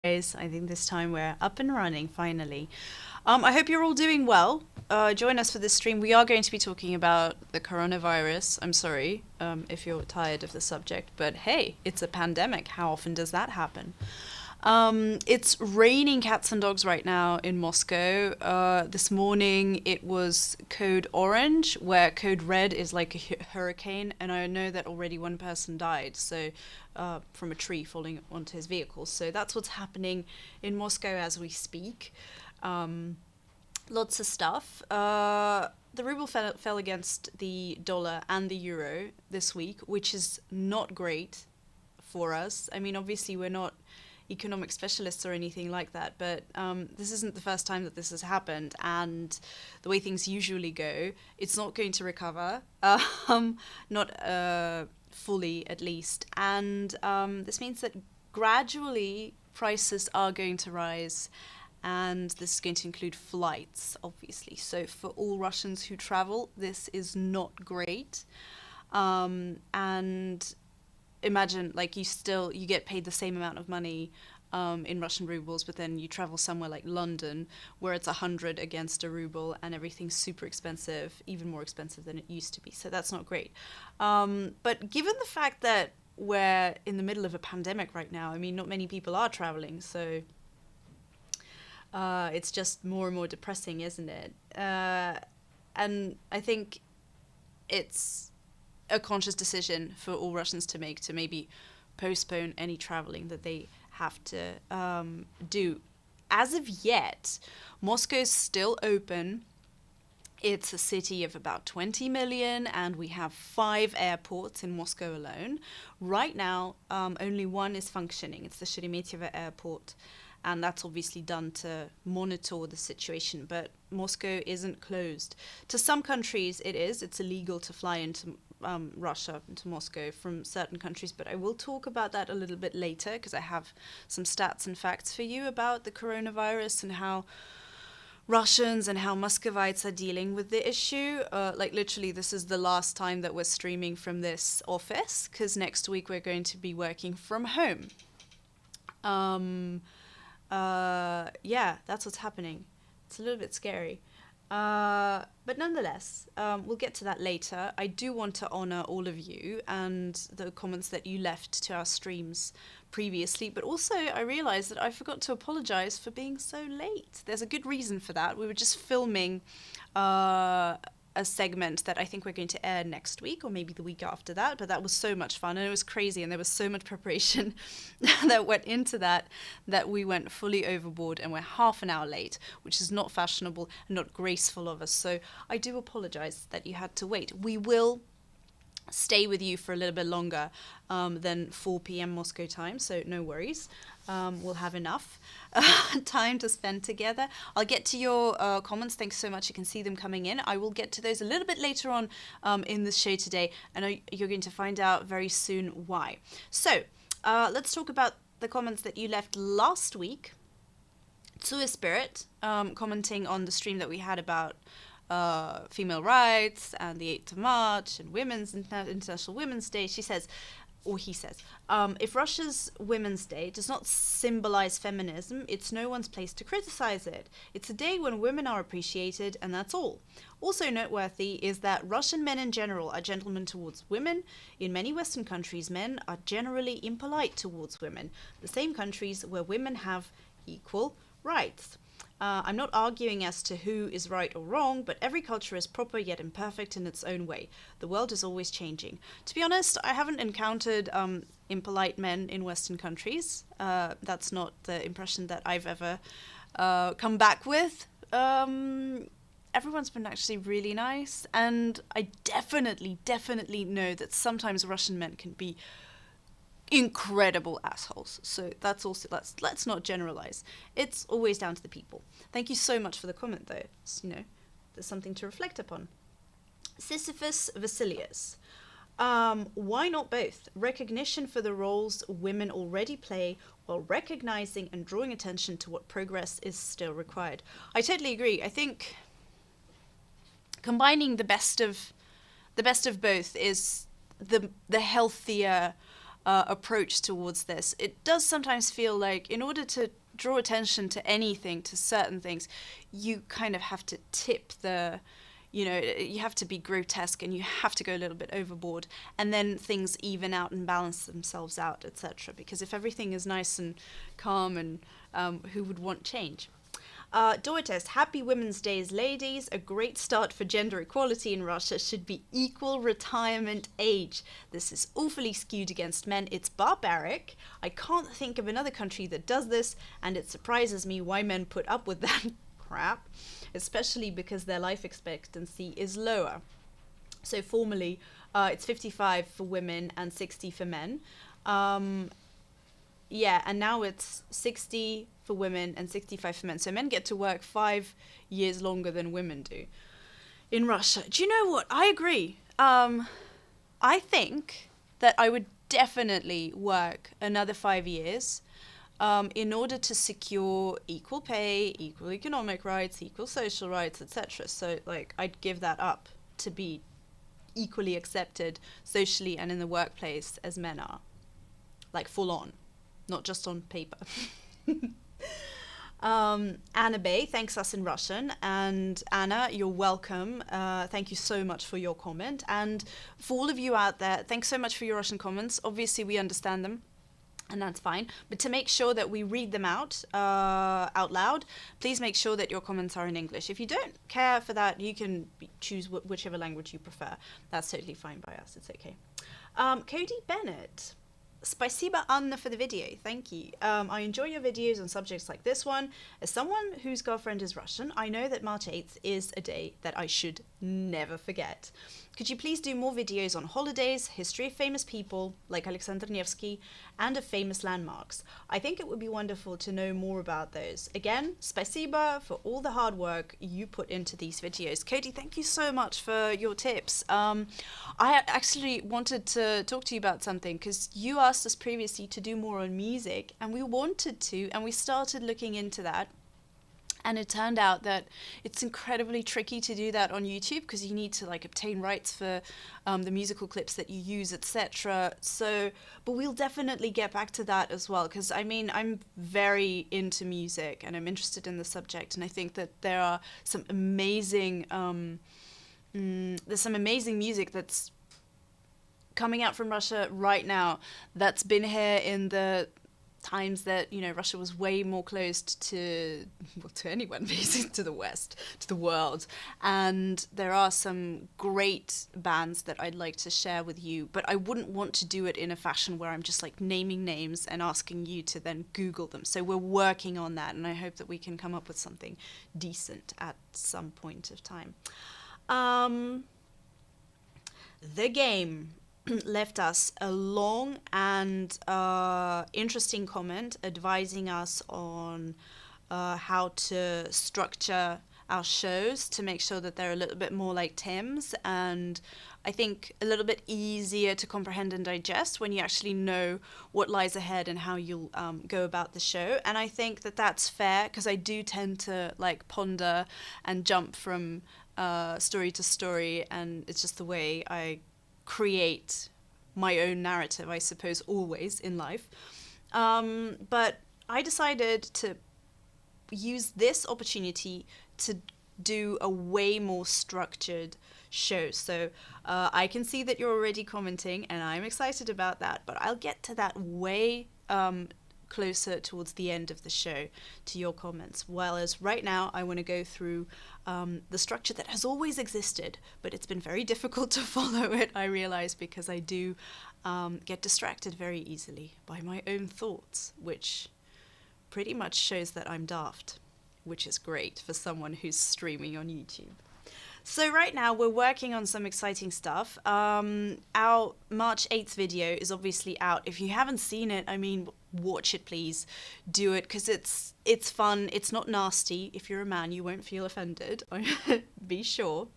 I think this time we're up and running finally. I hope you're all doing well. Join us for this stream. We are going to be talking about the coronavirus. I'm sorry if you're tired of the subject, but hey, it's a pandemic. How often does that happen? It's raining cats and dogs right now in Moscow. This morning it was code orange, where code red is like a hurricane, and I know that already one person died. So from a tree falling onto his vehicle. So that's what's happening in Moscow as we speak. Lots of stuff. The ruble fell against the dollar and the euro this week, which is not great for us. I mean, obviously, we're not economic specialists or anything like that, but this isn't the first time that this has happened, and the way things usually go, it's not going to recover, not fully at least, and this means that gradually prices are going to rise, and this is going to include flights, obviously. So for all Russians who travel, this is not great, and imagine like you get paid the same amount of money in Russian rubles, but then you travel somewhere like London where it's 100 against a ruble and everything's super expensive, even more expensive than it used to be. So that's not great. But given the fact that we're in the middle of a pandemic right now, I mean, not many people are traveling, so it's just more and more depressing, isn't it? And I think it's a conscious decision for all Russians to make, to maybe postpone any traveling that they have to do. As of yet, Moscow's still open. It's a city of about 20 million, and we have 5 airports in Moscow alone. Right now, only one is functioning. It's the Sheremetyevo airport, and that's obviously done to monitor the situation, but Moscow isn't closed. To some countries it is. It's illegal to fly into Russia, into Moscow from certain countries, but I will talk about that a little bit later, because I have some stats and facts for you about the coronavirus and how Russians and how Muscovites are dealing with the issue. Like literally, this is the last time that we're streaming from this office, because next week we're going to be working from home. Yeah, that's what's happening. It's a little bit scary. But nonetheless, we'll get to that later. I do want to honor all of you and the comments that you left to our streams previously, but also I realized that I forgot to apologize for being so late. There's a good reason for that. We were just filming a segment that I think we're going to air next week or maybe the week after that, but that was so much fun and it was crazy and there was so much preparation that went into that we went fully overboard and we're half an hour late, which is not fashionable and not graceful of us. So I do apologize that you had to wait. We will stay with you for a little bit longer than 4 p.m. Moscow time, so no worries. We'll have enough time to spend together. I'll get to your comments. Thanks so much. You can see them coming in. I will get to those a little bit later on in the show today, and you're going to find out very soon why. So let's talk about the comments that you left last week. Tsue Spirit commenting on the stream that we had about female rights and the 8th of March and International Women's Day. She says, or he says, if Russia's Women's Day does not symbolize feminism, it's no one's place to criticize it. It's a day when women are appreciated, and that's all. Also noteworthy is that Russian men in general are gentlemen towards women. In many Western countries, men are generally impolite towards women, the same countries where women have equal rights. I'm not arguing as to who is right or wrong, but every culture is proper yet imperfect in its own way. The world is always changing. To be honest, I haven't encountered impolite men in Western countries. That's not the impression that I've ever come back with. Everyone's been actually really nice, and I definitely know that sometimes Russian men can be incredible assholes. So that's also, let's not generalize. It's always down to the people. Thank you so much for the comment, though. It's, there's something to reflect upon. Sisyphus Vasilius. Why not both? Recognition for the roles women already play, while recognizing and drawing attention to what progress is still required. I totally agree. I think combining the best of both is the healthier approach towards this. It does sometimes feel like in order to draw attention to anything, to certain things, you kind of have to tip the, you have to be grotesque and you have to go a little bit overboard, and then things even out and balance themselves out, etc. Because if everything is nice and calm, and who would want change? Dortest, happy Women's Days, ladies. A great start for gender equality in Russia should be equal retirement age. This is awfully skewed against men. It's barbaric. I can't think of another country that does this, and it surprises me why men put up with that crap, especially because their life expectancy is lower. So formally, it's 55 for women and 60 for men. Yeah, and now it's 60 for women and 65 for men. So men get to work 5 years longer than women do in Russia. Do you know what? I agree. I think that I would definitely work another 5 years in order to secure equal pay, equal economic rights, equal social rights, etc. So, like, I'd give that up to be equally accepted socially and in the workplace as men are. Like, full on. Not just on paper. Anna Bay thanks us in Russian, and Anna, you're welcome. Thank you so much for your comment, and for all of you out there, thanks so much for your Russian comments. Obviously we understand them, and that's fine, but to make sure that we read them out loud, please make sure that your comments are in English. If you don't care for that, you can choose whichever language you prefer. That's totally fine by us. It's okay. Cody Bennett, Spasiba Anna for the video, thank you. I enjoy your videos on subjects like this one. As someone whose girlfriend is Russian, I know that March 8th is a day that I should never forget. Could you please do more videos on holidays, history of famous people like Alexander Nevsky, and of famous landmarks? I think it would be wonderful to know more about those. Again, spasiba for all the hard work you put into these videos. Cody, thank you so much for your tips. I actually wanted to talk to you about something because you asked us previously to do more on music, and we wanted to, and we started looking into that. And it turned out that it's incredibly tricky to do that on YouTube because you need to like obtain rights for the musical clips that you use, etc. So, but we'll definitely get back to that as well, because I mean, I'm very into music and I'm interested in the subject, and I think that there are some amazing, there's some amazing music that's coming out from Russia right now that's been here in the times that, you know, Russia was way more closed to, well, to anyone, basically, to the West, to the world. And there are some great bands that I'd like to share with you, but I wouldn't want to do it in a fashion where I'm just like naming names and asking you to then Google them. So we're working on that, and I hope that we can come up with something decent at some point of time. The Game left us a long and interesting comment advising us on how to structure our shows to make sure that they're a little bit more like Tim's, and I think a little bit easier to comprehend and digest when you actually know what lies ahead and how you'll go about the show. And I think that that's fair, because I do tend to like ponder and jump from story to story, and it's just the way I create my own narrative, I suppose, always in life. But I decided to use this opportunity to do a way more structured show. So I can see that you're already commenting, and I'm excited about that, but I'll get to that way closer towards the end of the show, to your comments. Whereas right now I want to go through the structure that has always existed, but it's been very difficult to follow it, I realize, because I do get distracted very easily by my own thoughts, which pretty much shows that I'm daft, which is great for someone who's streaming on YouTube. So right now we're working on some exciting stuff. Our March 8th video is obviously out. If you haven't seen it, I mean, watch it, please. Do it, because it's fun. It's not nasty. If you're a man, you won't feel offended. Be sure.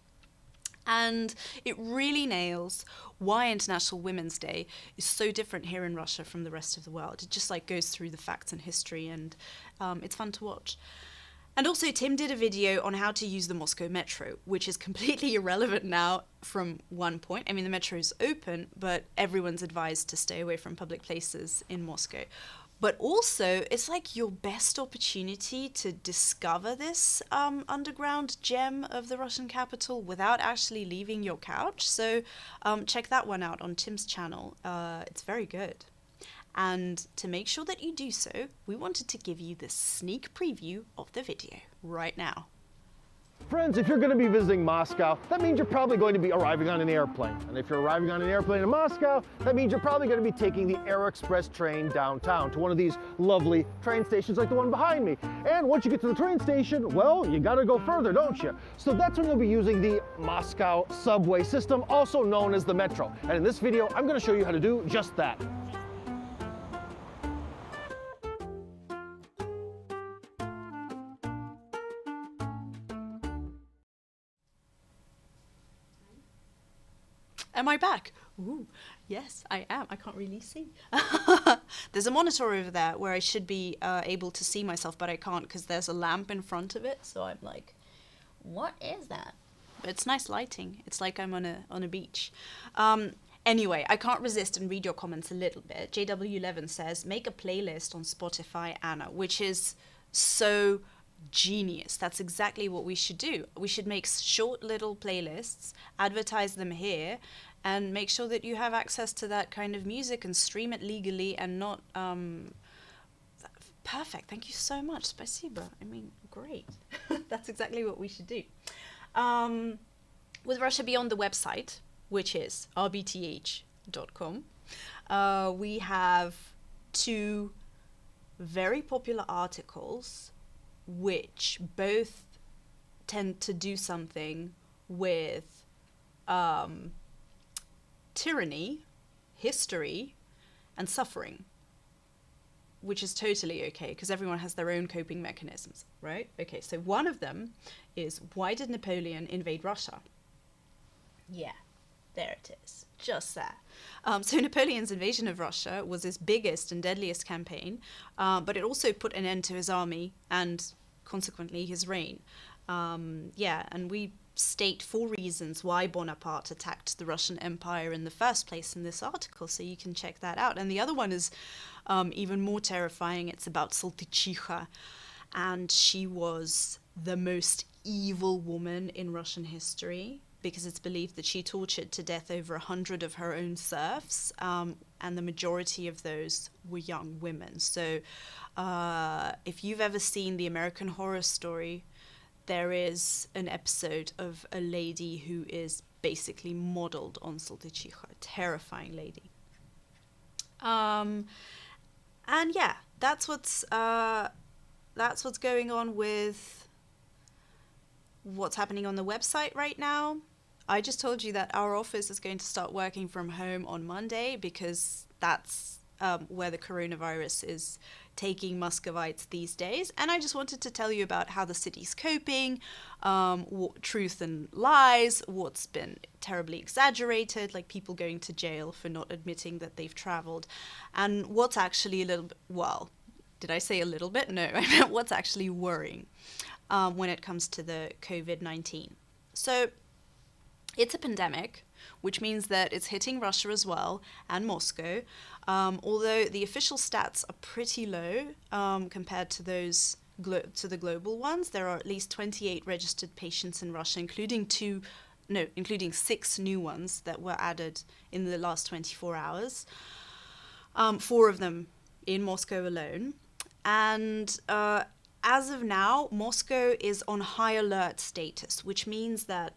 And it really nails why International Women's Day is so different here in Russia from the rest of the world. It just like goes through the facts and history, and it's fun to watch. And also, Tim did a video on how to use the Moscow metro, which is completely irrelevant now from one point. I mean, the metro is open, but everyone's advised to stay away from public places in Moscow. But also, it's like your best opportunity to discover this underground gem of the Russian capital without actually leaving your couch. So check that one out on Tim's channel. It's very good. And to make sure that you do so, we wanted to give you this sneak preview of the video right now. Friends, if you're going to be visiting Moscow, that means you're probably going to be arriving on an airplane. And if you're arriving on an airplane in Moscow, that means you're probably going to be taking the Air Express train downtown to one of these lovely train stations like the one behind me. And once you get to the train station, well, you got to go further, don't you? So that's when you'll be using the Moscow subway system, also known as the metro. And in this video, I'm going to show you how to do just that. Am I back? Ooh, yes, I am. I can't really see. There's a monitor over there where I should be able to see myself, but I can't because there's a lamp in front of it. So I'm like, what is that? But it's nice lighting. It's like I'm on a beach. Anyway, I can't resist and read your comments a little bit. JW11 says, make a playlist on Spotify, Anna, which is so genius. That's exactly what we should do. We should make short little playlists, advertise them here, and make sure that you have access to that kind of music and stream it legally and not perfect. Thank you so much. Spasibo. I mean, great. That's exactly what we should do. With Russia Beyond, the website, which is rbth.com, we have two very popular articles which both tend to do something with tyranny, history, and suffering, which is totally okay because everyone has their own coping mechanisms, right? Okay, so one of them is, why did Napoleon invade Russia? Yeah, there it is, just there. So Napoleon's invasion of Russia was his biggest and deadliest campaign, but it also put an end to his army and consequently his reign. And we state 4 reasons why Bonaparte attacked the Russian Empire in the first place in this article, so you can check that out. And the other one is even more terrifying. It's about Saltychiha, and she was the most evil woman in Russian history, because it's believed that she tortured to death over 100 of her own serfs, and the majority of those were young women. So if you've ever seen the American Horror Story, there is an episode of a lady who is basically modeled on Saltychiha, a terrifying lady. And yeah, that's what's going on with what's happening on the website right now. I just told you that our office is going to start working from home on Monday because that's where the coronavirus is taking Muscovites these days. And I just wanted to tell you about how the city's coping, what truth and lies, what's been terribly exaggerated, like people going to jail for not admitting that they've traveled, and what's actually a little bit, well, did I say a little bit? No, I meant what's actually worrying when it comes to the COVID-19. So it's a pandemic, which means that it's hitting Russia as well, and Moscow, although the official stats are pretty low compared to those to the global ones. There are at least 28 registered patients in Russia, including 6 new ones that were added in the last 24 hours. 4 of them in Moscow alone. And as of now, Moscow is on high alert status, which means that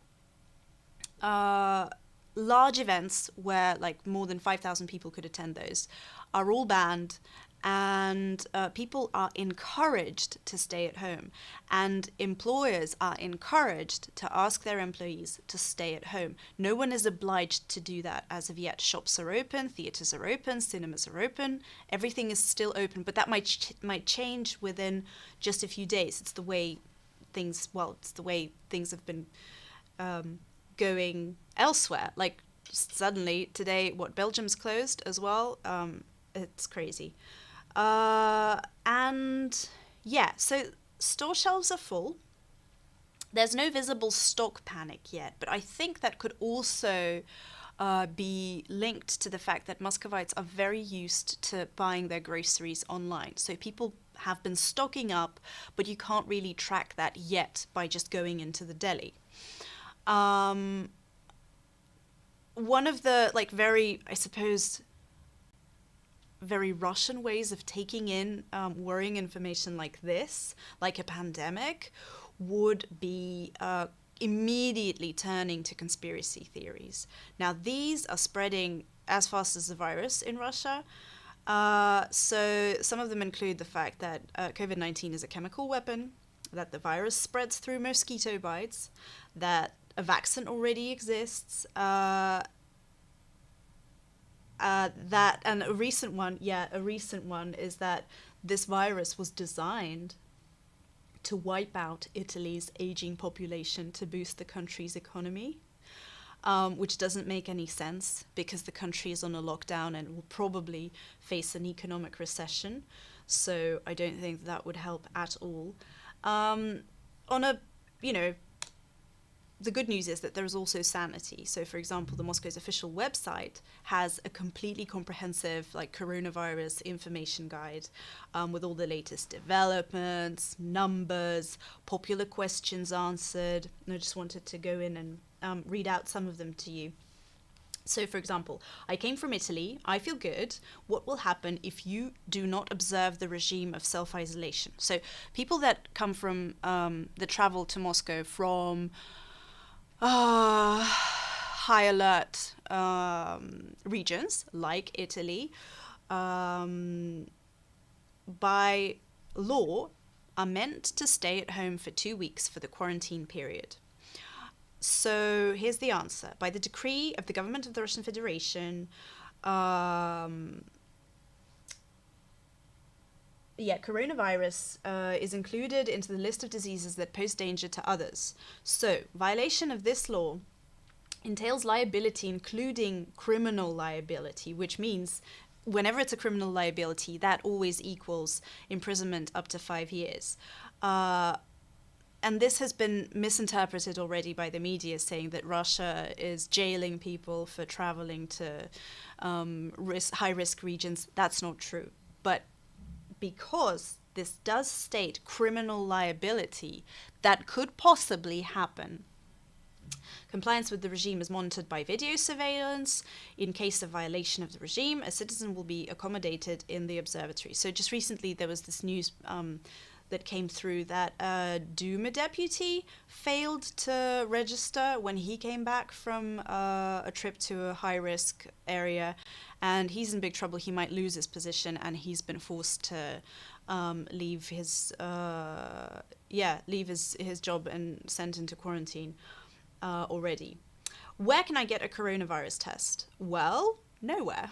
large events where like more than 5,000 people could attend those are all banned, and people are encouraged to stay at home, and employers are encouraged to ask their employees to stay at home. No one is obliged to do that as of yet. Shops are open, theaters are open, cinemas are open, everything is still open, but that might change within just a few days. It's the way things have been going elsewhere. Like suddenly today, Belgium's closed as well. It's crazy. And yeah, so store shelves are full. There's no visible stock panic yet, but I think that could also be linked to the fact that Muscovites are very used to buying their groceries online. So people have been stocking up, but you can't really track that yet by just going into the deli. One of the very, I suppose, very Russian ways of taking in worrying information like this, like a pandemic, would be immediately turning to conspiracy theories. Now, these are spreading as fast as the virus in Russia. So some of them include the fact that COVID-19 is a chemical weapon, that the virus spreads through mosquito bites, that a vaccine already exists, that, and a recent one is that this virus was designed to wipe out Italy's aging population to boost the country's economy, which doesn't make any sense because the country is on a lockdown and will probably face an economic recession. So I don't think that would help at all. The good news is that there is also sanity. So, for example, the Moscow's official website has a completely comprehensive coronavirus information guide with all the latest developments, numbers, popular questions answered. And I just wanted to go in and read out some of them to you. So, for example, I came from Italy. I feel good. What will happen if you do not observe the regime of self-isolation? So people that come from, that travel to Moscow from high alert regions like Italy, by law, are meant to stay at home for 2 weeks for the quarantine period. So here's the answer. By the decree of the government of the Russian Federation, coronavirus is included into the list of diseases that pose danger to others. So violation of this law entails liability, including criminal liability, which means whenever it's a criminal liability, that always equals imprisonment up to 5 years. And this has been misinterpreted already by the media, saying that Russia is jailing people for traveling to high-risk regions. That's not true. But because this does state criminal liability that could possibly happen, compliance with the regime is monitored by video surveillance. In case of violation of the regime, a citizen will be accommodated in the observatory. So just recently there was this news that came through that a Duma deputy failed to register when he came back from a trip to a high-risk area, and he's in big trouble. He might lose his position, and he's been forced to leave his job and sent into quarantine already. Where can I get a coronavirus test? Well, nowhere.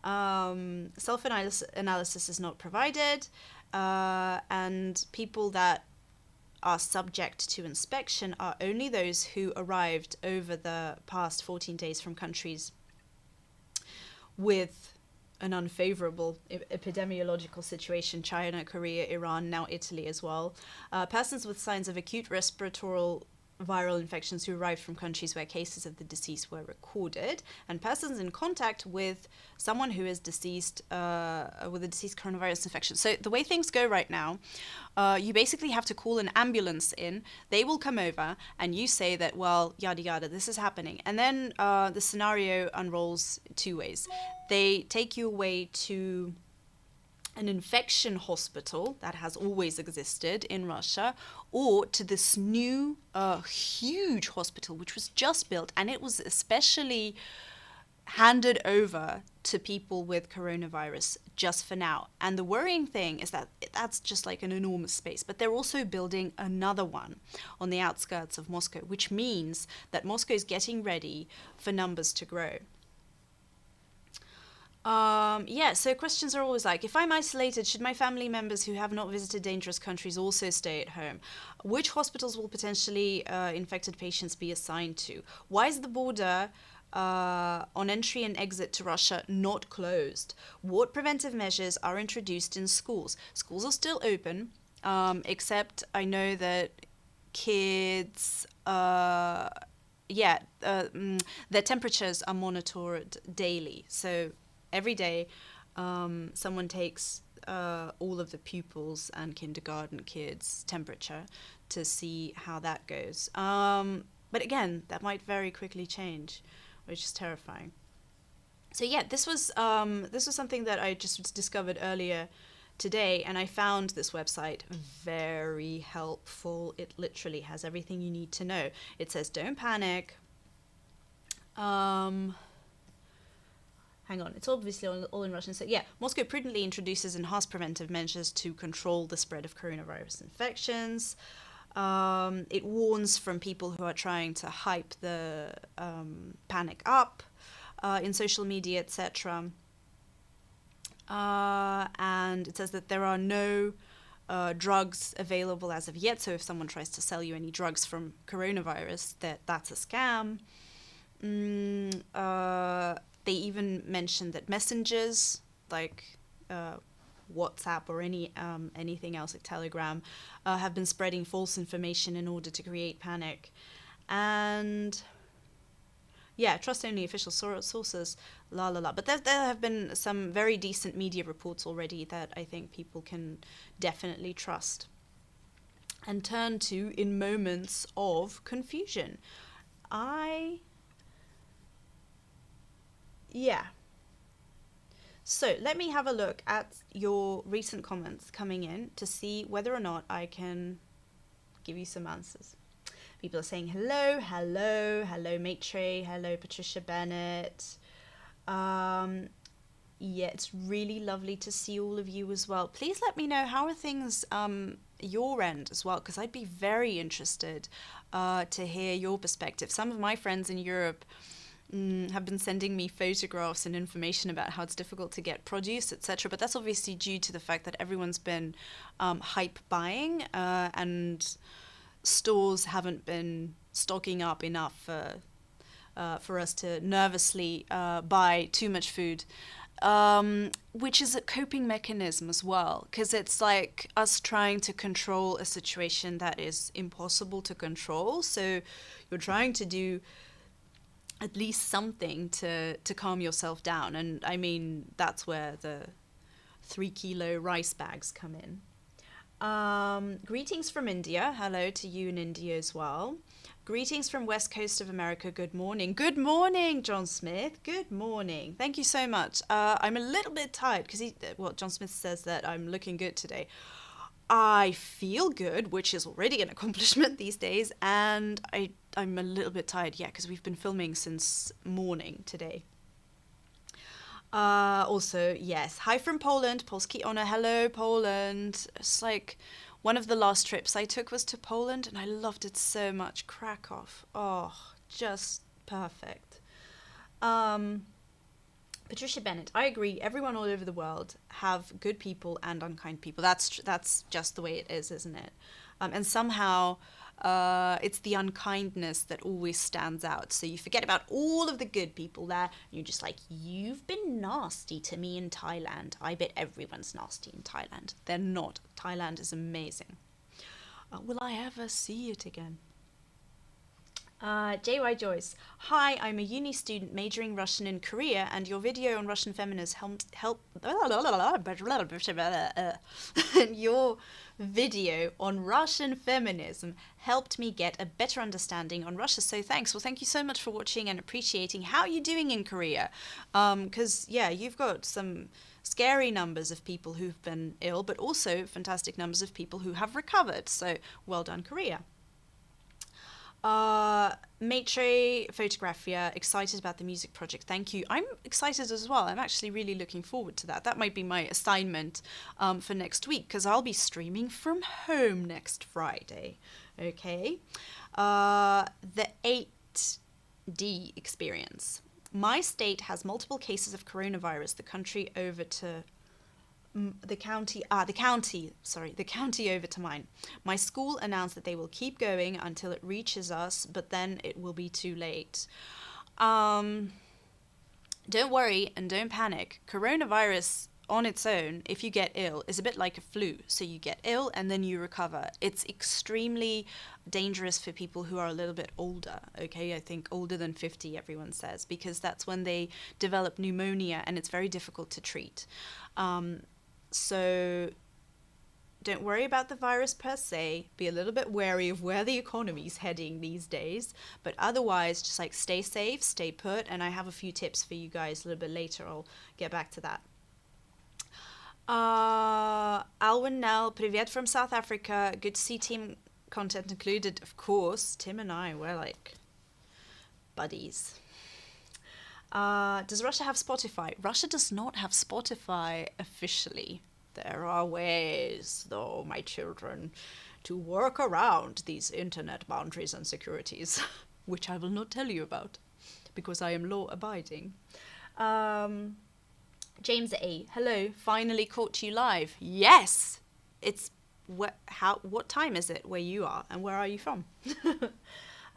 Self-analysis is not provided. And people that are subject to inspection are only those who arrived over the past 14 days from countries with an unfavorable epidemiological situation: China, Korea, Iran, now Italy as well. Persons with signs of acute respiratory viral infections who arrived from countries where cases of the disease were recorded, and persons in contact with someone who is deceased with a deceased coronavirus infection. So the way things go right now, you basically have to call an ambulance in. They will come over and you say that, well, yada yada, this is happening. And then the scenario unrolls two ways. They take you away to an infection hospital that has always existed in Russia, or to this new huge hospital which was just built, and it was especially handed over to people with coronavirus just for now. And the worrying thing is that that's just like an enormous space, but they're also building another one on the outskirts of Moscow, which means that Moscow is getting ready for numbers to grow. So questions are always like, if I'm isolated, should my family members who have not visited dangerous countries also stay at home? Which hospitals will potentially infected patients be assigned to? Why is the border on entry and exit to Russia not closed? What preventive measures are introduced in schools? Schools are still open. except I know that kids, their temperatures are monitored daily. So every day, someone takes all of the pupils and kindergarten kids' temperature to see how that goes. But again, that might very quickly change, which is terrifying. So yeah, this was something that I just discovered earlier today, and I found this website very helpful. It literally has everything you need to know. It says don't panic. Hang on, it's obviously all in Russian. So yeah, Moscow prudently introduces enhanced preventive measures to control the spread of coronavirus infections. It warns from people who are trying to hype the panic up in social media, etc. And it says that there are no drugs available as of yet. So if someone tries to sell you any drugs from coronavirus, that's a scam. They even mentioned that messengers like WhatsApp or anything else like Telegram have been spreading false information in order to create panic. And yeah, trust only official sources, la la la. But there have been some very decent media reports already that I think people can definitely trust and turn to in moments of confusion. Yeah. So let me have a look at your recent comments coming in to see whether or not I can give you some answers. People are saying hello, hello, hello, Maitre, hello, Patricia Bennett. Yeah, it's really lovely to see all of you as well. Please let me know how are things your end as well, because I'd be very interested to hear your perspective. Some of my friends in Europe have been sending me photographs and information about how it's difficult to get produce, etc. But that's obviously due to the fact that everyone's been hype buying and stores haven't been stocking up enough for us to nervously buy too much food, which is a coping mechanism as well, because it's like us trying to control a situation that is impossible to control. So you're trying to do at least something to calm yourself down. And I mean, that's where the 3-kilo rice bags come in. Greetings from India. Hello to you in India as well. Greetings from West Coast of America. Good morning. Good morning, John Smith. Good morning. Thank you so much. I'm a little bit tired because John Smith says that I'm looking good today. I feel good, which is already an accomplishment these days, and I'm a little bit tired, yeah, because we've been filming since morning today. Also, yes, hi from Poland, Polski Honor, hello Poland. It's like one of the last trips I took was to Poland, and I loved it so much. Krakow, oh, just perfect. Patricia Bennett, I agree. Everyone all over the world have good people and unkind people. That's just the way it is, isn't it? And somehow it's the unkindness that always stands out. So you forget about all of the good people there, and you're just like, you've been nasty to me in Thailand. I bet everyone's nasty in Thailand. They're not. Thailand is amazing. Will I ever see it again? JY Joyce, hi, I'm a uni student majoring Russian in Korea, and your video on Russian feminism and your video on Russian feminism helped me get a better understanding on Russia, so thanks. Well, thank you so much for watching and appreciating. How are you doing in Korea? Because, yeah, you've got some scary numbers of people who've been ill, but also fantastic numbers of people who have recovered, so well done, Korea. Maitre Photographia, excited about the music project. Thank you. I'm excited as well. I'm actually really looking forward to that. That might be my assignment for next week, because I'll be streaming from home next Friday. Okay. The 8D experience. My state has multiple cases of coronavirus. The county over to mine. My school announced that they will keep going until it reaches us, but then it will be too late. Don't worry and don't panic. Coronavirus on its own, if you get ill, is a bit like a flu. So you get ill and then you recover. It's extremely dangerous for people who are a little bit older, okay? I think older than 50, everyone says, because that's when they develop pneumonia and it's very difficult to treat. So don't worry about the virus per se. Be a little bit wary of where the economy's heading these days. But otherwise, just like stay safe, stay put. And I have a few tips for you guys a little bit later. I'll get back to that. Alwyn Nell, привет from South Africa. Good to see team content included. Of course, Tim and I, we're like buddies. Does Russia have Spotify? Russia does not have Spotify officially. There are ways, though, my children, to work around these internet boundaries and securities, which I will not tell you about, because I am law-abiding. James A. Hello, finally caught you live. Yes! It's... what time is it where you are, and where are you from?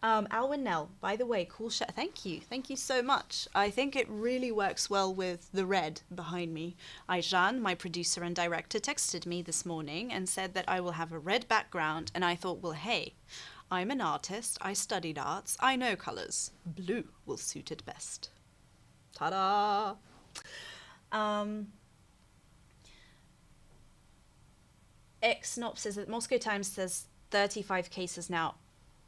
Alwyn Nell, by the way, cool shirt. Thank you so much. I think it really works well with the red behind me. Aijan, my producer and director, texted me this morning and said that I will have a red background, and I thought, well, hey, I'm an artist, I studied arts, I know colours. Blue will suit it best. Ta-da! Xnop says that Moscow Times says 35 cases now.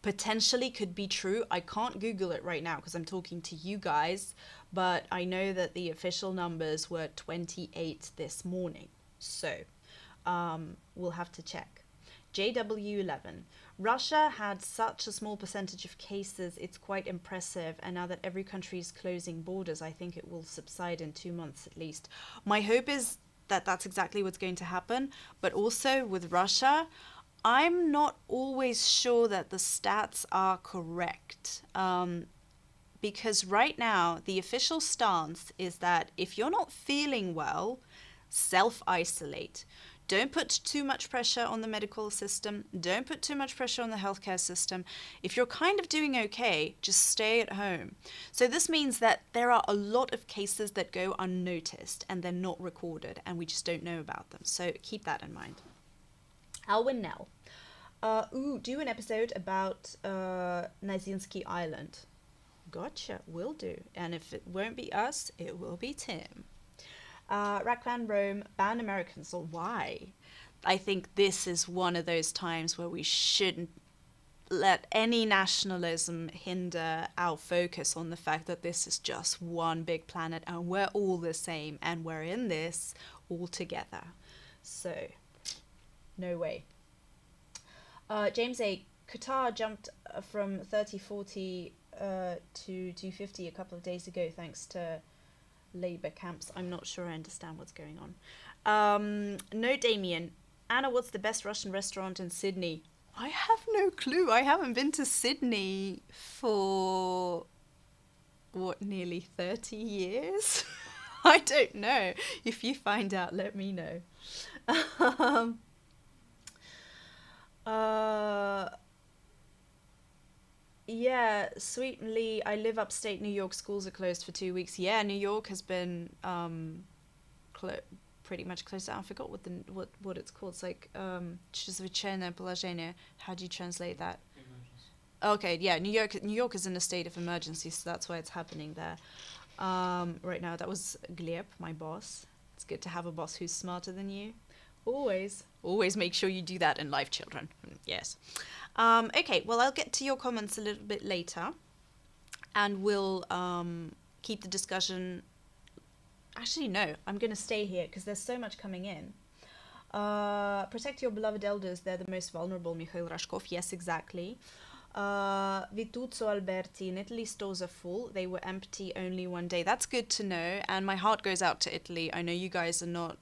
Potentially could be true. I can't Google it right now because I'm talking to you guys, but I know that the official numbers were 28 this morning. So we'll have to check. JW11. Russia had such a small percentage of cases, it's quite impressive. And now that every country is closing borders, I think it will subside in 2 months at least. My hope is that that's exactly what's going to happen. But also with Russia, I'm not always sure that the stats are correct, because right now the official stance is that if you're not feeling well, self-isolate. Don't put too much pressure on the medical system. Don't put too much pressure on the healthcare system. If you're kind of doing okay, just stay at home. So this means that there are a lot of cases that go unnoticed and they're not recorded and we just don't know about them. So keep that in mind. Alwyn Nell. Do an episode about Nazinsky Island. Gotcha, will do. And if it won't be us, it will be Tim. Rackland Rome, ban Americans. Or why? I think this is one of those times where we shouldn't let any nationalism hinder our focus on the fact that this is just one big planet and we're all the same and we're in this all together. So, no way. James A. Qatar jumped from 30-40 to 250 a couple of days ago thanks to Labour camps. I'm not sure I understand what's going on. No, Damien. Anna, what's the best Russian restaurant in Sydney? I have no clue. I haven't been to Sydney for, nearly 30 years? I don't know. If you find out, let me know. Yeah, sweetly, I live upstate New York. Schools are closed for 2 weeks. Yeah, New York has been pretty much closed down. I forgot what it's called. It's like чрезвычайное положение. How do you translate that? Emergency. Okay, yeah, New York is in a state of emergency, so that's why it's happening there. Right now, that was Gleb, my boss. It's good to have a boss who's smarter than you. Always make sure you do that in life, children. Yes. Okay, well, I'll get to your comments a little bit later. And we'll keep the discussion... Actually, no, I'm going to stay here because there's so much coming in. Protect your beloved elders. They're the most vulnerable, Mikhail Rashkov. Yes, exactly. Vituzzo Alberti. In Italy, stores are full. They were empty only one day. That's good to know. And my heart goes out to Italy. I know you guys are not,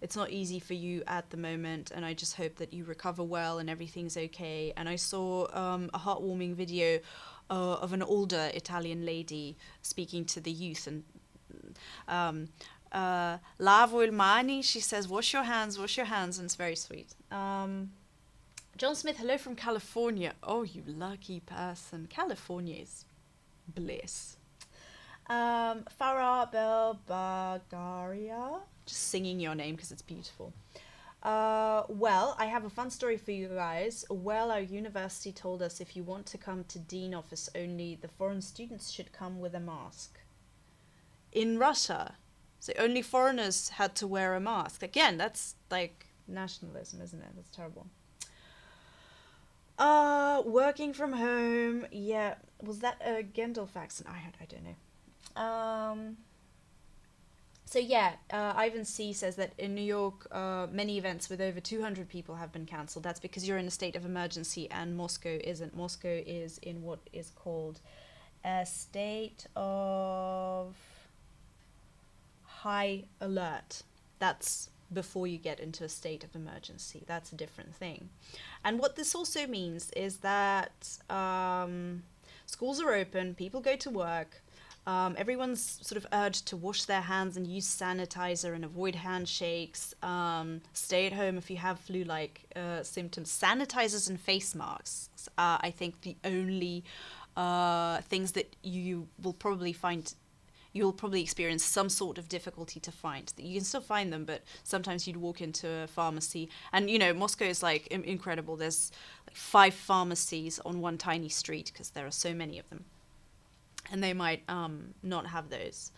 it's not easy for you at the moment, and I just hope that you recover well and everything's okay. And I saw a heartwarming video of an older Italian lady speaking to the youth, and lavo il mani, she says, wash your hands, and it's very sweet. John Smith, hello from California. Oh, you lucky person. California is bliss. Farah Belbagaria, just singing your name because it's beautiful. Well, I have a fun story for you guys. Well, our university told us if you want to come to Dean office only, the foreign students should come with a mask. In Russia, so only foreigners had to wear a mask. Again, that's like nationalism, isn't it? That's terrible. Working from home. Yeah, was that a Gendel vaccine? I don't know. So yeah, Ivan C says that in New York, many events with over 200 people have been cancelled. That's because you're in a state of emergency, and Moscow isn't. Moscow is in what is called a state of high alert. That's before you get into a state of emergency. That's a different thing. And what this also means is that schools are open, people go to work, everyone's sort of urged to wash their hands and use sanitizer and avoid handshakes, stay at home if you have flu-like symptoms. Sanitizers and face masks are, I think, the only things that you'll probably experience some sort of difficulty to find. You can still find them, but sometimes you'd walk into a pharmacy, and Moscow is like incredible. There's like 5 pharmacies on one tiny street because there are so many of them, and they might not have those.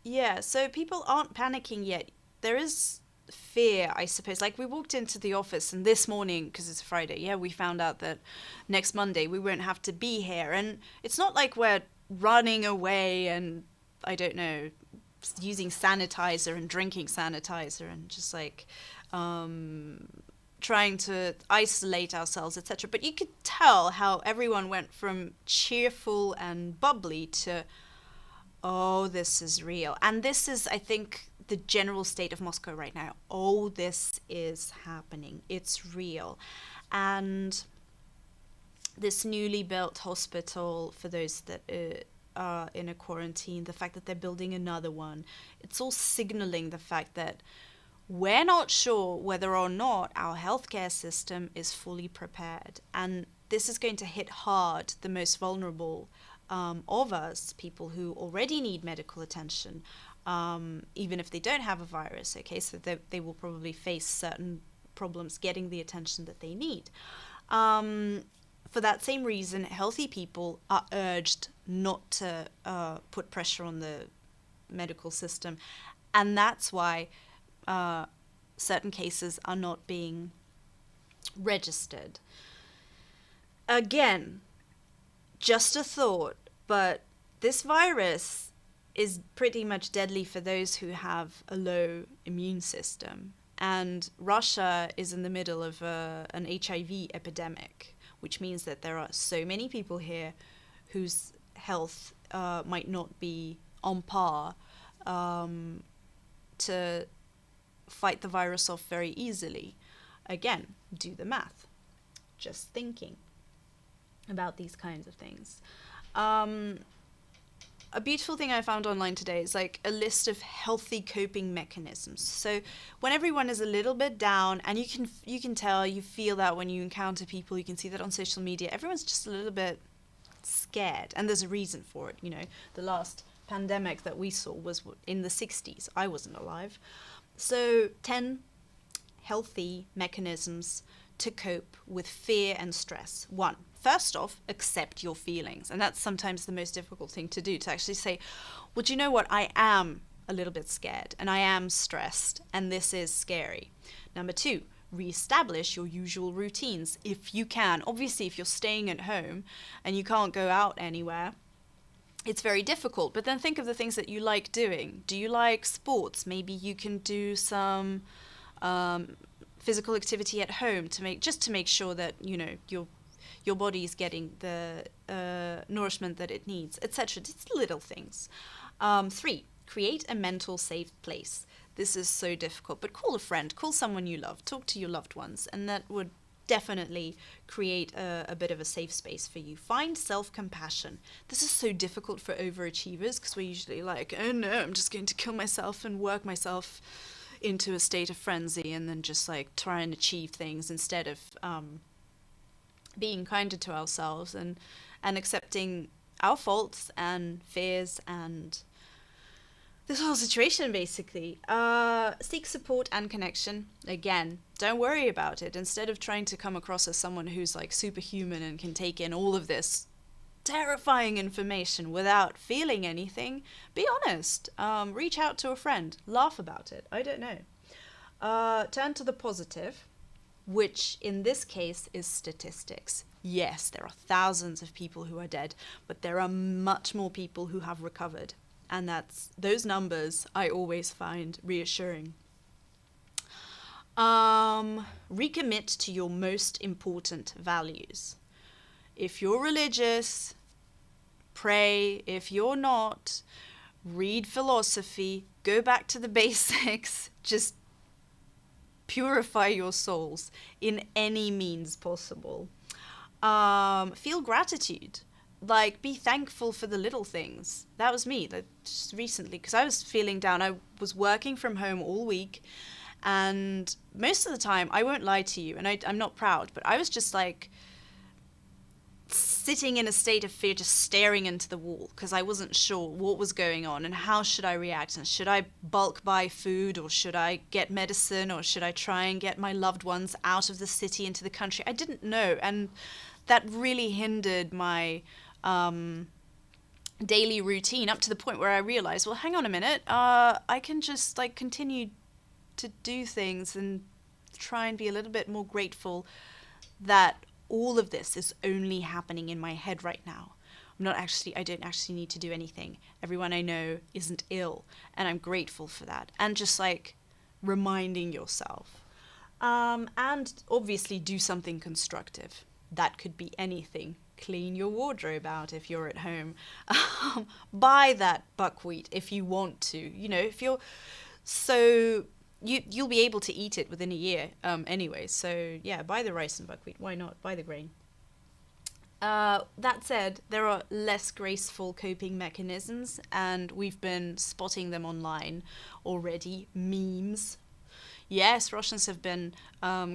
Yeah, so people aren't panicking yet. There is fear, I suppose. Like, we walked into the office, and this morning, because it's Friday, yeah, we found out that next Monday we won't have to be here. And it's not like we're running away and, I don't know, using sanitizer and drinking sanitizer and just like trying to isolate ourselves, etc. But you could tell how everyone went from cheerful and bubbly to, oh, this is real. And this is, I think, the general state of Moscow right now. Oh, this is happening. It's real. And this newly built hospital for those that are in a quarantine, the fact that they're building another one, it's all signaling the fact that we're not sure whether or not our healthcare system is fully prepared. And this is going to hit hard the most vulnerable of us, people who already need medical attention, even if they don't have a virus, okay? So they will probably face certain problems getting the attention that they need. For that same reason, healthy people are urged not to put pressure on the medical system. And that's why certain cases are not being registered. Again, just a thought, but this virus is pretty much deadly for those who have a low immune system. And Russia is in the middle of an HIV epidemic, which means that there are so many people here whose health might not be on par to fight the virus off very easily. Again, do the math. Just thinking about these kinds of things. A beautiful thing I found online today is like a list of healthy coping mechanisms. So when everyone is a little bit down, and you can tell, you feel that when you encounter people, you can see that on social media, everyone's just a little bit scared, and there's a reason for it. The last pandemic that we saw was in the 60s. I wasn't alive. So 10 healthy mechanisms to cope with fear and stress. 1, first off, accept your feelings. And that's sometimes the most difficult thing to do, to actually say, well, do you know what? I am a little bit scared and I am stressed and this is scary. Number 2, reestablish your usual routines if you can. Obviously, if you're staying at home and you can't go out anywhere, it's very difficult. But then think of the things that you like doing. Do you like sports? Maybe you can do some physical activity at home to make sure that your body is getting the nourishment that it needs, etc. Just little things. 3, create a mental safe place. This is so difficult, but call a friend, call someone you love, talk to your loved ones, and that would definitely create a bit of a safe space for you. Find self-compassion. This is so difficult for overachievers because we're usually like, oh no, I'm just going to kill myself and work myself into a state of frenzy and then just like try and achieve things instead of being kinder to ourselves and accepting our faults and fears and this whole situation, basically. Seek support and connection. Again, don't worry about it. Instead of trying to come across as someone who's like superhuman and can take in all of this terrifying information without feeling anything, be honest. Reach out to a friend. Laugh about it. I don't know. Turn to the positive, which in this case is statistics. Yes, there are thousands of people who are dead, but there are much more people who have recovered. And those numbers I always find reassuring. Recommit to your most important values. If you're religious, pray. If you're not, read philosophy. Go back to the basics. Just purify your souls in any means possible. Feel gratitude. Like, be thankful for the little things. That was me, just recently, because I was feeling down. I was working from home all week, and most of the time, I won't lie to you, and I'm not proud, but I was just like sitting in a state of fear, just staring into the wall, because I wasn't sure what was going on and how should I react, and should I bulk buy food, or should I get medicine, or should I try and get my loved ones out of the city into the country? I didn't know, and that really hindered my daily routine, up to the point where I realized, well, hang on a minute, I can just like continue to do things and try and be a little bit more grateful that all of this is only happening in my head right now. I don't actually need to do anything. Everyone I know isn't ill, and I'm grateful for that. And just like reminding yourself. And obviously do something constructive. That could be anything. Clean your wardrobe out if you're at home. Buy that buckwheat if you want to. You know, if you're so you'll be able to eat it within a year anyway. So yeah, buy the rice and buckwheat. Why not? Buy the grain. That said, there are less graceful coping mechanisms, and we've been spotting them online already. Memes. Yes, Russians have been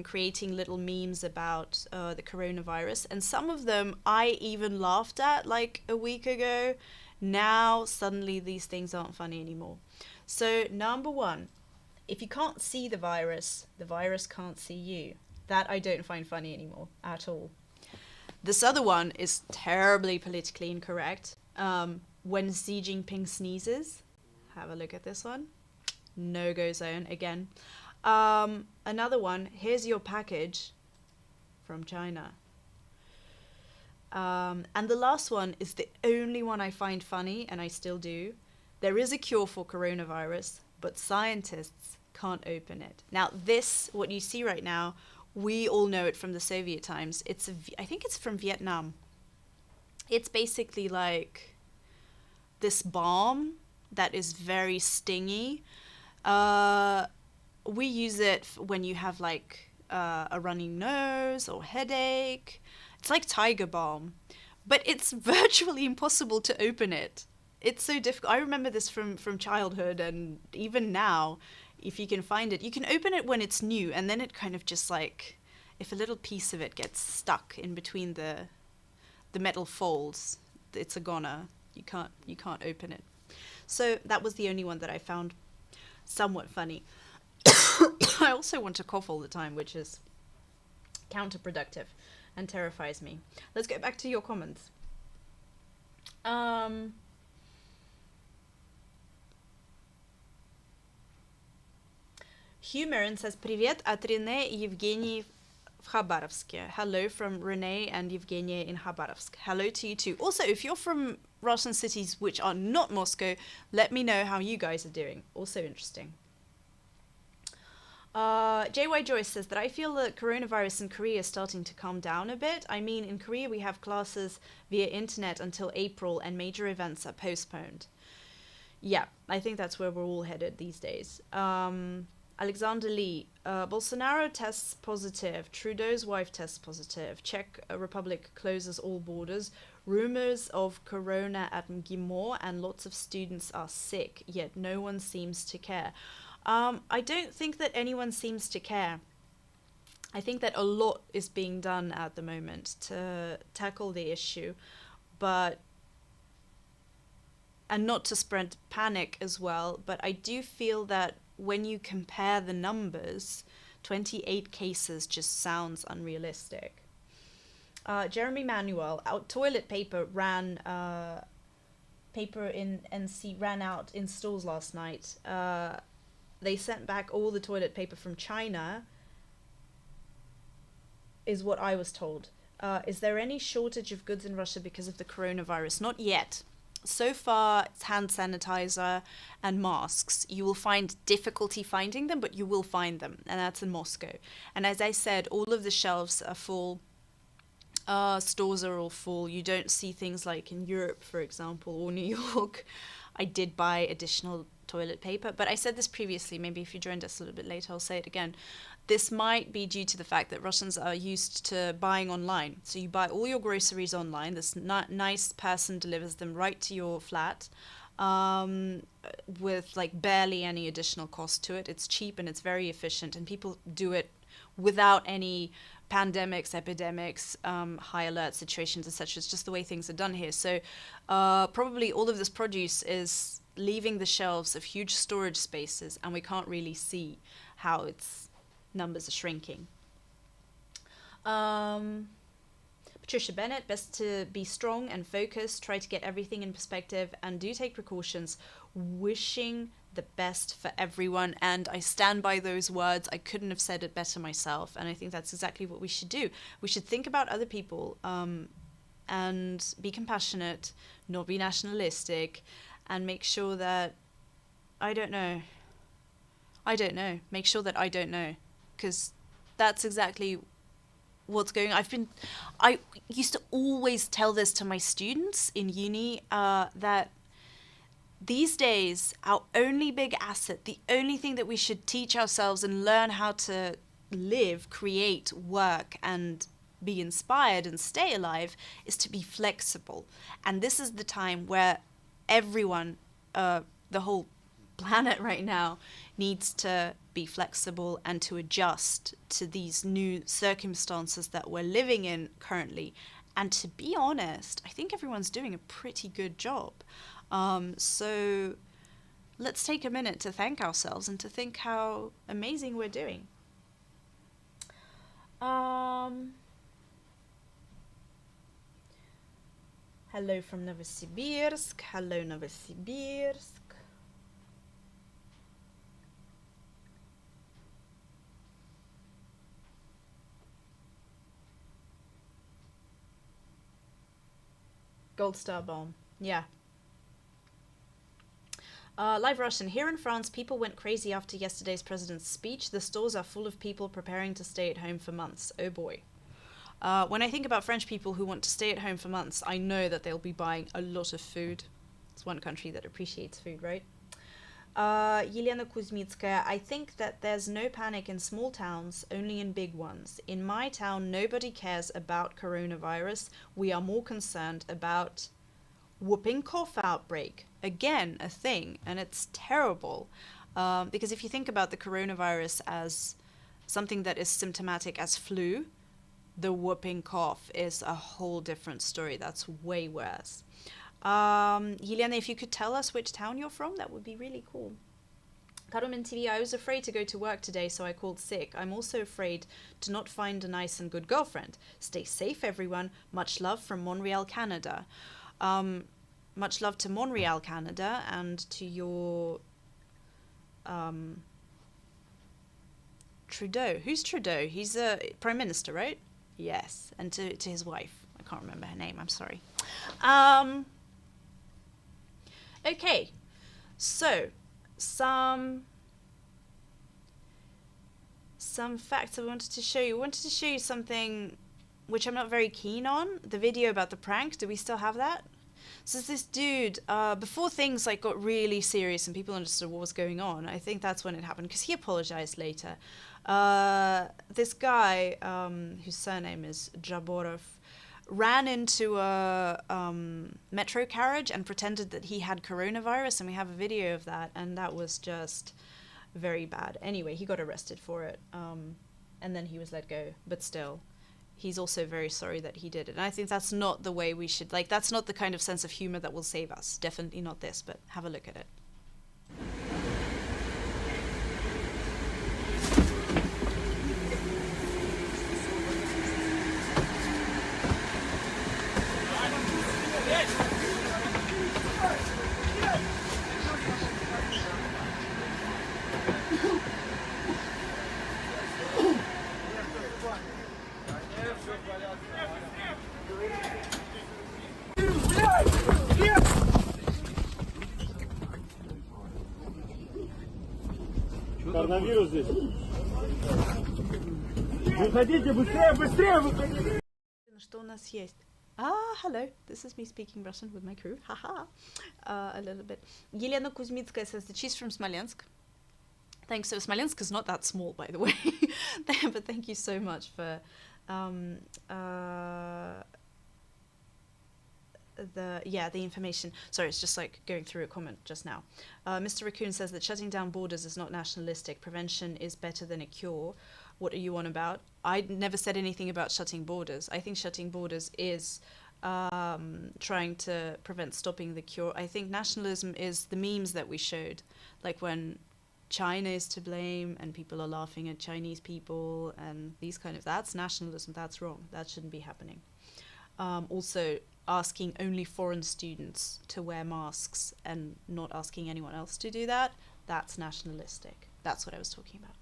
creating little memes about the coronavirus, and some of them I even laughed at like a week ago. Now, suddenly, these things aren't funny anymore. So, number one, if you can't see the virus can't see you. That I don't find funny anymore at all. This other one is terribly politically incorrect. When Xi Jinping sneezes, have a look at this one. No-go zone again. Another one, here's your package from China. And the last one is the only one I find funny, and I still do. There is a cure for coronavirus, but scientists can't open it. Now this, what you see right now, we all know it from the Soviet times. I think it's from Vietnam. It's basically like this balm that is very stingy. We use it when you have like a running nose or headache. It's like tiger balm, but it's virtually impossible to open it. It's so difficult. I remember this from childhood, and even now, if you can find it, you can open it when it's new, and then it kind of just like, if a little piece of it gets stuck in between the metal folds, it's a goner. You can't open it. So that was the only one that I found somewhat funny. I also want to cough all the time, which is counterproductive and terrifies me. Let's get back to your comments. Humorin says, Привет от Рене и Евгений в Khabarovsk. Hello from Renee and Evgenia in Khabarovsk. Hello to you too. Also, if you're from Russian cities which are not Moscow, let me know how you guys are doing. Also interesting. JY Joyce says that I feel that coronavirus in Korea is starting to calm down a bit. I mean, in Korea we have classes via internet until April, and major events are postponed. Yeah, I think that's where we're all headed these days. Alexander Lee, Bolsonaro tests positive. Trudeau's wife tests positive. Czech Republic closes all borders. Rumors of corona at MGIMO, and lots of students are sick, yet no one seems to care. I don't think that anyone seems to care. I think that a lot is being done at the moment to tackle the issue, but and not to spread panic as well, but I do feel that when you compare the numbers, 28 cases just sounds unrealistic. Jeremy Manuel, out toilet paper in NC ran out in stores last night. They sent back all the toilet paper from China, is what I was told. Is there any shortage of goods in Russia because of the coronavirus? Not yet. So far, it's hand sanitizer and masks. You will find difficulty finding them, but you will find them, and that's in Moscow. And as I said, all of the shelves are full. Stores are all full. You don't see things like in Europe, for example, or New York. I did buy additional toilet paper, but I said this previously. Maybe if you joined us a little bit later, I'll say it again. This might be due to the fact that Russians are used to buying online. So you buy all your groceries online. This nice person delivers them right to your flat with like barely any additional cost to it. It's cheap and it's very efficient, and people do it without any pandemics, epidemics, high alert situations, etc. It's just the way things are done here. So probably all of this produce is leaving the shelves of huge storage spaces, and we can't really see how its numbers are shrinking. Patricia Bennett, best to be strong and focused, try to get everything in perspective, and do take precautions. Wishing the best for everyone, and I stand by those words. I couldn't have said it better myself, and I think that's exactly what we should do. We should think about other people and be compassionate, not be nationalistic, and make sure that I don't know. Make sure that I don't know, because that's exactly what's going on. I used to always tell this to my students in uni, that these days, our only big asset, the only thing that we should teach ourselves and learn how to live, create, work, and be inspired and stay alive is to be flexible. And this is the time where everyone, the whole planet right now, needs to be flexible and to adjust to these new circumstances that we're living in currently. And to be honest, I think everyone's doing a pretty good job. So let's take a minute to thank ourselves and to think how amazing we're doing. Hello from Novosibirsk. Hello, Novosibirsk. Gold Star Bomb. Yeah. Live Russian. Here in France, people went crazy after yesterday's president's speech. The stores are full of people preparing to stay at home for months. Oh boy. When I think about French people who want to stay at home for months, I know that they'll be buying a lot of food. It's one country that appreciates food, right? Yelena Kuzmitskaya, I think that there's no panic in small towns, only in big ones. In my town, nobody cares about coronavirus. We are more concerned about whooping cough outbreak. Again, a thing, and it's terrible. Because if you think about the coronavirus as something that is symptomatic as flu, the whooping cough is a whole different story. That's way worse. Yelena, if you could tell us which town you're from, that would be really cool. Karumin TV, I was afraid to go to work today, so I called sick. I'm also afraid to not find a nice and good girlfriend. Stay safe, everyone. Much love from Montreal, Canada. Much love to Montreal, Canada, and to your Trudeau. Who's Trudeau? He's a prime minister, right? Yes. And to his wife. I can't remember her name. I'm sorry. Okay. So, some facts I wanted to show you. I wanted to show you something which I'm not very keen on. The video about the prank. Do we still have that? So this dude, before things like got really serious and people understood what was going on, I think that's when it happened, because he apologized later. This guy, whose surname is Jaborov, ran into a metro carriage and pretended that he had coronavirus, and we have a video of that, and that was just very bad. Anyway, he got arrested for it, and then he was let go, but still, he's also very sorry that he did it. And I think that's not the way we should, like, that's not the kind of sense of humor that will save us. Definitely not this, but have a look at it. Коронавирус здесь. Выходите, быстрее, быстрее, выходите! Что у нас есть? Hello. This is me speaking Russian with my crew. Haha. A little bit. Елена Kuzmitskaya says that she's from Smolensk. Thanks. So Smolensk is not that small, by the way. But thank you so much for the information. Sorry, it's just like going through a comment just now. Mr. Raccoon says that shutting down borders is not nationalistic. Prevention is better than a cure. What are you on about? I never said anything about shutting borders. I think shutting borders is trying to prevent stopping the cure. I think nationalism is the memes that we showed, like when China is to blame and people are laughing at Chinese people and these kind of, that's nationalism. That's wrong. That shouldn't be happening. Also, asking only foreign students to wear masks and not asking anyone else to do that, that's nationalistic. That's what I was talking about.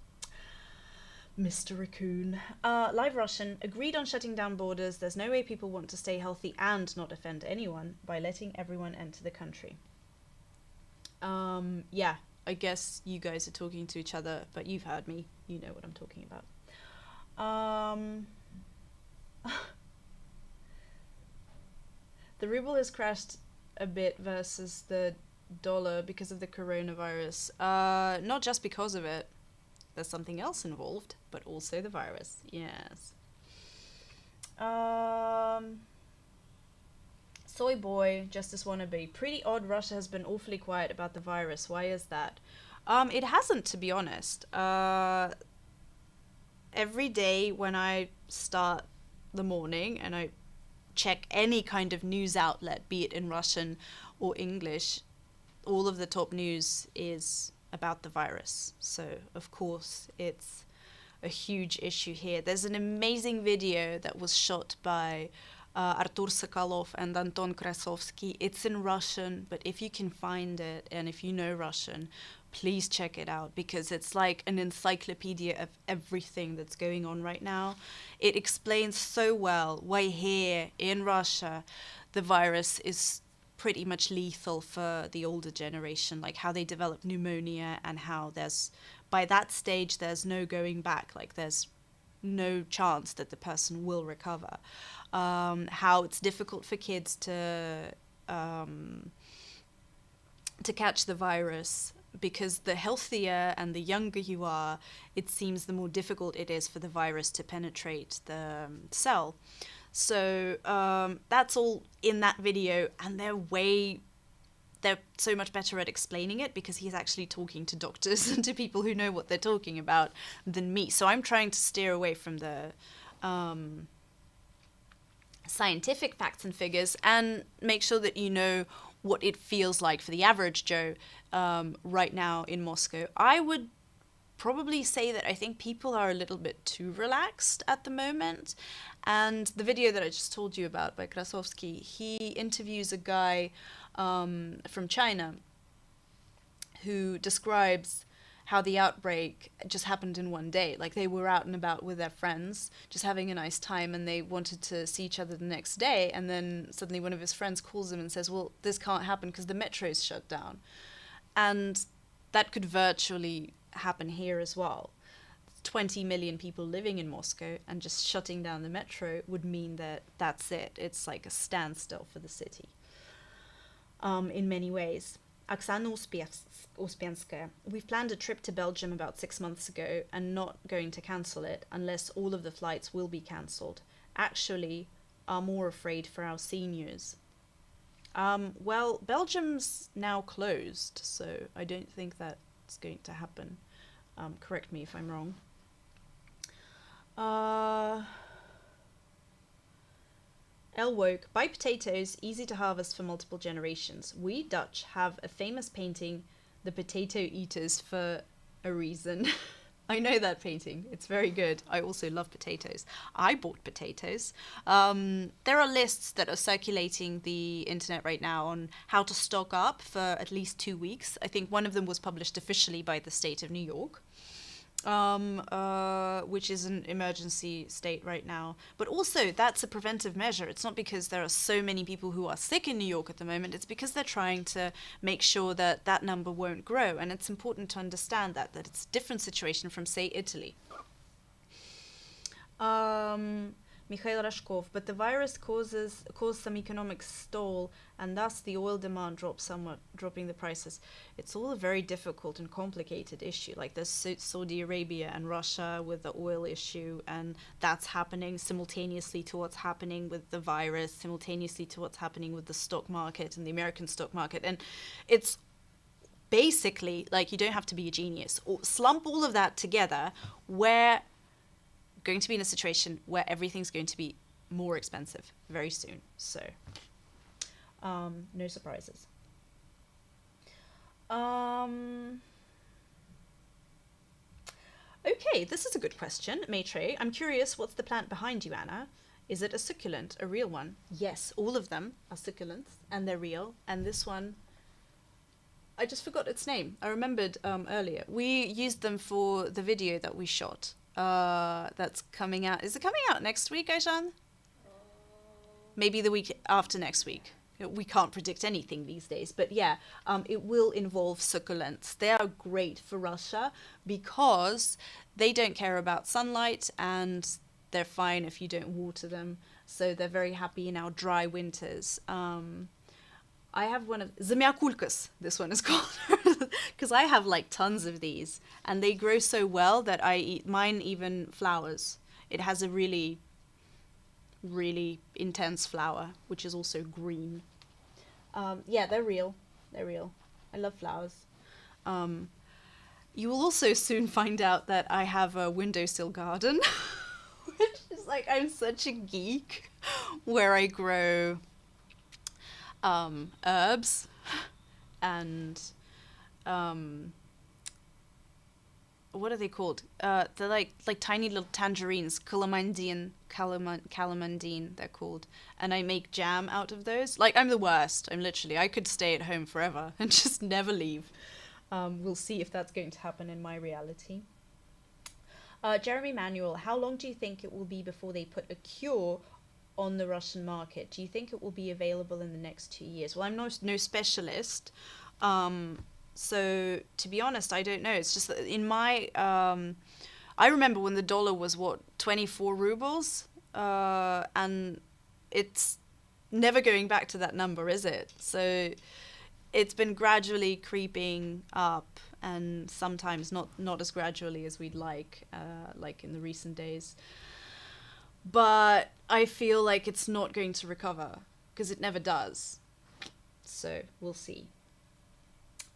Mr. Raccoon. Live Russian, agreed on shutting down borders. There's no way people want to stay healthy and not offend anyone by letting everyone enter the country. Yeah, I guess you guys are talking to each other, but you've heard me. You know what I'm talking about. The ruble has crashed a bit versus the dollar because of the coronavirus. Not just because of it. There's something else involved, but also the virus. Yes. Soy boy, Justice Wannabe. Pretty odd Russia has been awfully quiet about the virus. Why is that? It hasn't, to be honest. Every day when I start the morning and I check any kind of news outlet, be it in Russian or English, all of the top news is about the virus. So, of course, it's a huge issue here. There's an amazing video that was shot by Artur Sokolov and Anton Krasovsky. It's in Russian, but if you can find it and if you know Russian, please check it out because it's like an encyclopedia of everything that's going on right now. It explains so well why here in Russia the virus is pretty much lethal for the older generation, like how they develop pneumonia and how there's, by that stage, there's no going back, like there's no chance that the person will recover. How it's difficult for kids to catch the virus, because the healthier and the younger you are, it seems the more difficult it is for the virus to penetrate the cell. So that's all in that video, and they're so much better at explaining it because he's actually talking to doctors and to people who know what they're talking about than me. So I'm trying to steer away from the scientific facts and figures and make sure that you know what it feels like for the average Joe right now in Moscow. I would probably say that I think people are a little bit too relaxed at the moment. And the video that I just told you about by Krasovsky, he interviews a guy from China who describes how the outbreak just happened in one day. Like they were out and about with their friends, just having a nice time, and they wanted to see each other the next day. And then suddenly one of his friends calls him and says, well, this can't happen because the metro's shut down. And that could virtually happen here as well. 20 million people living in Moscow, and just shutting down the metro would mean that that's it. It's like a standstill for the city in many ways. Oksana Uspenskaya. We've planned a trip to Belgium about 6 months ago and not going to cancel it unless all of the flights will be cancelled. Actually, are more afraid for our seniors. Well, Belgium's now closed, so I don't think that's going to happen. Correct me if I'm wrong. Elwoke, buy potatoes, easy to harvest for multiple generations. We Dutch have a famous painting, The Potato Eaters, for a reason. I know that painting. It's very good. I also love potatoes. I bought potatoes. There are lists that are circulating the internet right now on how to stock up for at least 2 weeks. I think one of them was published officially by the state of New York, which is an emergency state right now. But also, that's a preventive measure. It's not because there are so many people who are sick in New York at the moment. It's because they're trying to make sure that that number won't grow. And it's important to understand that it's a different situation from, say, Italy. Mikhail Rashkov, but the virus caused some economic stall, and thus the oil demand dropped somewhat, dropping the prices. It's all a very difficult and complicated issue. Like there's Saudi Arabia and Russia with the oil issue, and that's happening simultaneously to what's happening with the virus, simultaneously to what's happening with the stock market and the American stock market. And it's basically like you don't have to be a genius. Slump all of that together, where going to be in a situation where everything's going to be more expensive very soon. So, no surprises. Okay, this is a good question, Maitre. I'm curious, what's the plant behind you, Anna? Is it a succulent, a real one? Yes, all of them are succulents, and they're real. And this one, I just forgot its name. I remembered earlier. We used them for the video that we shot. That's coming out. Is it coming out next week, Aishan? Maybe the week after next week. We can't predict anything these days, but yeah, it will involve succulents. They are great for Russia because they don't care about sunlight and they're fine if you don't water them. So they're very happy in our dry winters. I have one of Zemiakulkas, this one is called, because I have like tons of these, and they grow so well that I eat mine even flowers. It has a really, really intense flower, which is also green. Yeah, they're real. They're real. I love flowers. You will also soon find out that I have a windowsill garden, which is like, I'm such a geek, where I grow herbs and what are they called? They're like tiny little tangerines, calamandine, they're called, and I make jam out of those. Like, I'm the worst. I could stay at home forever and just never leave. We'll see if that's going to happen in my reality. Jeremy Manuel, how long do you think it will be before they put a cure on the Russian market? Do you think it will be available in the next 2 years? Well, I'm no specialist, so to be honest, I don't know. It's just that in my I remember when the dollar was 24 rubles, and it's never going back to that number, is it? So it's been gradually creeping up, and sometimes not as gradually as we'd like in the recent days. But I feel like it's not going to recover, because it never does. So we'll see.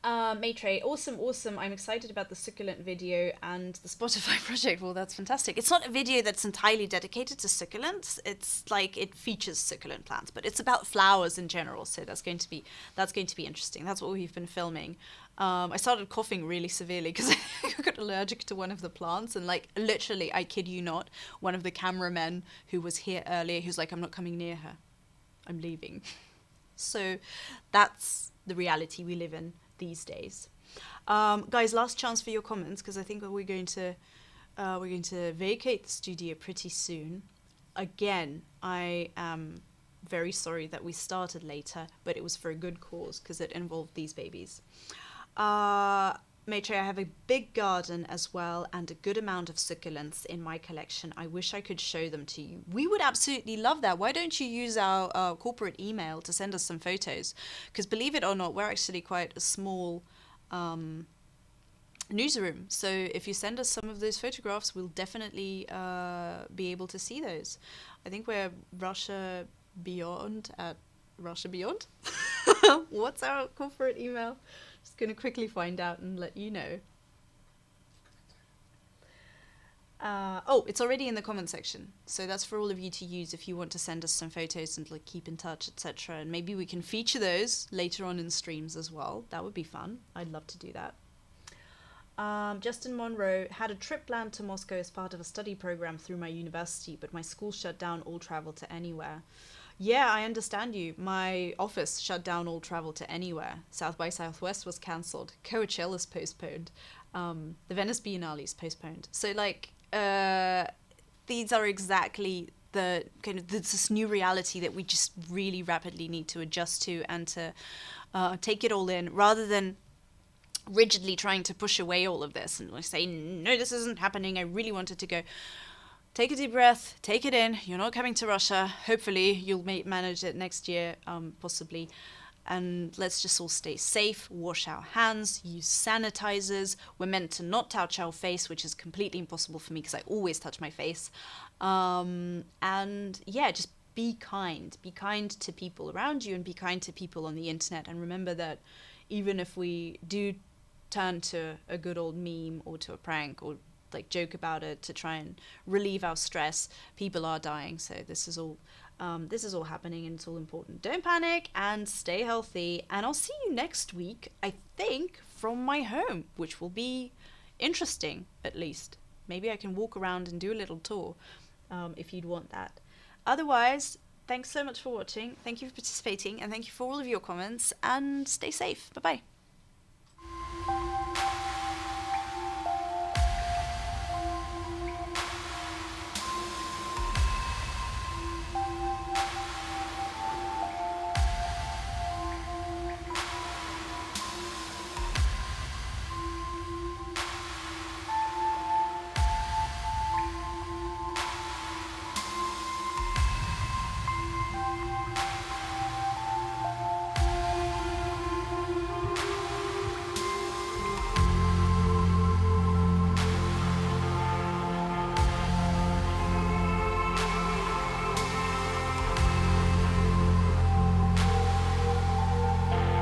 Maitre, awesome. I'm excited about the succulent video and the Spotify project. Well, that's fantastic. It's not a video that's entirely dedicated to succulents. It's like it features succulent plants, but it's about flowers in general. So that's going to be interesting. That's what we've been filming. I started coughing really severely because I got allergic to one of the plants, and like literally, I kid you not, one of the cameramen who was here earlier, who's like, I'm not coming near her, I'm leaving. So that's the reality we live in these days. Guys, last chance for your comments, because I think we're going to vacate the studio pretty soon. Again, I am very sorry that we started later, but it was for a good cause because it involved these babies. Maitre, I have a big garden as well and a good amount of succulents in my collection. I wish I could show them to you. We would absolutely love that. Why don't you use our corporate email to send us some photos? Because believe it or not, we're actually quite a small newsroom. So if you send us some of those photographs, we'll definitely be able to see those. I think we're Russia Beyond at Russia Beyond. What's our corporate email? Just going to quickly find out and let you know. Oh, it's already in the comment section. So that's for all of you to use if you want to send us some photos and like keep in touch, etc. And maybe we can feature those later on in streams as well. That would be fun. I'd love to do that. Justin Monroe had a trip planned to Moscow as part of a study program through my university, but my school shut down all travel to anywhere. Yeah, I understand you. My office shut down all travel to anywhere. South by Southwest was cancelled. Coachella's postponed. The Venice Biennale is postponed. So like, these are exactly the kind of this new reality that we just really rapidly need to adjust to and to take it all in, rather than rigidly trying to push away all of this and like say, no, this isn't happening. I really wanted to go. Take a deep breath, take it in. You're not coming to Russia. Hopefully you'll manage it next year, possibly. And let's just all stay safe, wash our hands, use sanitizers. We're meant to not touch our face, which is completely impossible for me because I always touch my face. And yeah, just be kind. Be kind to people around you and be kind to people on the internet. And remember that even if we do turn to a good old meme or to a prank or like joke about it to try and relieve our stress, people are dying. So this is all happening and it's all important. Don't panic and stay healthy. And I'll see you next week, I think, from my home, which will be interesting, at least. Maybe I can walk around and do a little tour, if you'd want that. Otherwise, thanks so much for watching. Thank you for participating and thank you for all of your comments and stay safe. Bye-bye.